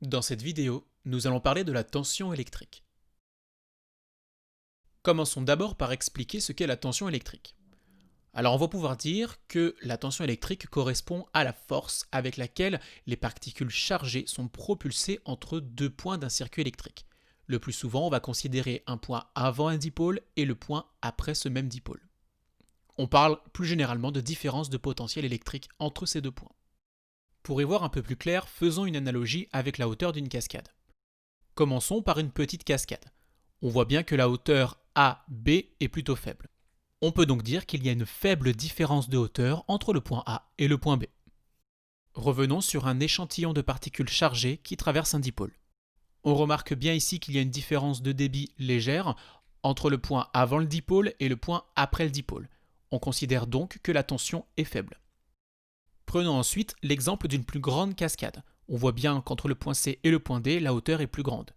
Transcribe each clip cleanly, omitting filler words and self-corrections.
Dans cette vidéo, nous allons parler de la tension électrique. Commençons d'abord par expliquer ce qu'est la tension électrique. Alors on va pouvoir dire que la tension électrique correspond à la force avec laquelle les particules chargées sont propulsées entre deux points d'un circuit électrique. Le plus souvent, on va considérer un point avant un dipôle et le point après ce même dipôle. On parle plus généralement de différence de potentiel électrique entre ces deux points. Pour y voir un peu plus clair, faisons une analogie avec la hauteur d'une cascade. Commençons par une petite cascade. On voit bien que la hauteur AB est plutôt faible. On peut donc dire qu'il y a une faible différence de hauteur entre le point A et le point B. Revenons sur un échantillon de particules chargées qui traverse un dipôle. On remarque bien ici qu'il y a une différence de débit légère entre le point avant le dipôle et le point après le dipôle. On considère donc que la tension est faible. Prenons ensuite l'exemple d'une plus grande cascade. On voit bien qu'entre le point C et le point D, la hauteur est plus grande.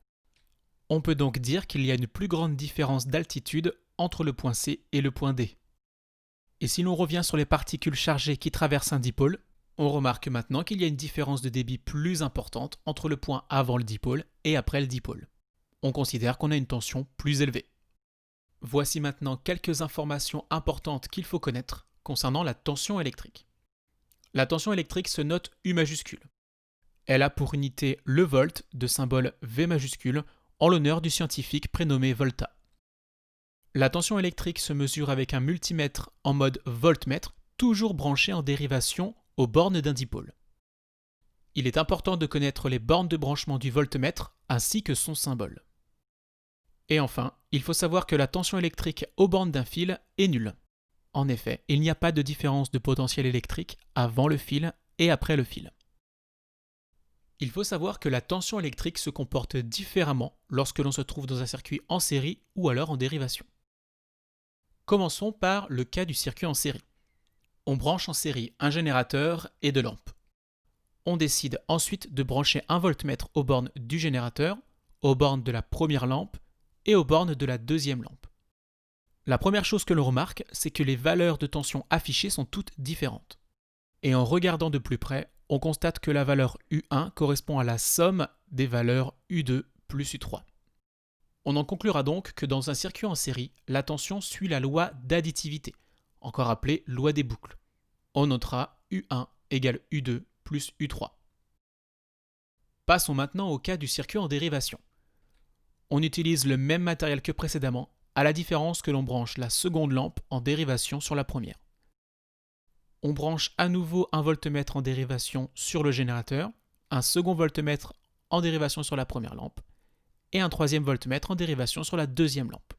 On peut donc dire qu'il y a une plus grande différence d'altitude entre le point C et le point D. Et si l'on revient sur les particules chargées qui traversent un dipôle, on remarque maintenant qu'il y a une différence de débit plus importante entre le point avant le dipôle et après le dipôle. On considère qu'on a une tension plus élevée. Voici maintenant quelques informations importantes qu'il faut connaître concernant la tension électrique. La tension électrique se note U majuscule. Elle a pour unité le volt de symbole V majuscule en l'honneur du scientifique prénommé Volta. La tension électrique se mesure avec un multimètre en mode voltmètre, toujours branché en dérivation aux bornes d'un dipôle. Il est important de connaître les bornes de branchement du voltmètre ainsi que son symbole. Et enfin, il faut savoir que la tension électrique aux bornes d'un fil est nulle. En effet, il n'y a pas de différence de potentiel électrique avant le fil et après le fil. Il faut savoir que la tension électrique se comporte différemment lorsque l'on se trouve dans un circuit en série ou alors en dérivation. Commençons par le cas du circuit en série. On branche en série un générateur et deux lampes. On décide ensuite de brancher un voltmètre aux bornes du générateur, aux bornes de la première lampe et aux bornes de la deuxième lampe. La première chose que l'on remarque, c'est que les valeurs de tension affichées sont toutes différentes. Et en regardant de plus près, on constate que la valeur U1 correspond à la somme des valeurs U2 plus U3. On en conclura donc que dans un circuit en série, la tension suit la loi d'additivité, encore appelée loi des boucles. On notera U1 égale U2 plus U3. Passons maintenant au cas du circuit en dérivation. On utilise le même matériel que précédemment, à la différence que l'on branche la seconde lampe en dérivation sur la première. On branche à nouveau un voltmètre en dérivation sur le générateur, un second voltmètre en dérivation sur la première lampe, et un troisième voltmètre en dérivation sur la deuxième lampe.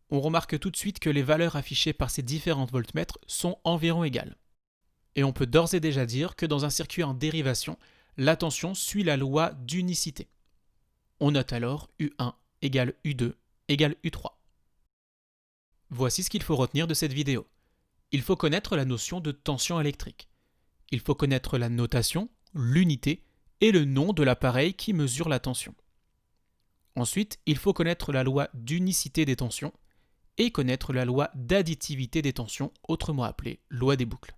On remarque tout de suite que les valeurs affichées par ces différents voltmètres sont environ égales. Et on peut d'ores et déjà dire que dans un circuit en dérivation, la tension suit la loi d'unicité. On note alors U1 égale U2 égale U3. Voici ce qu'il faut retenir de cette vidéo. Il faut connaître la notion de tension électrique. Il faut connaître la notation, l'unité et le nom de l'appareil qui mesure la tension. Ensuite, il faut connaître la loi d'unicité des tensions et connaître la loi d'additivité des tensions, autrement appelée loi des boucles.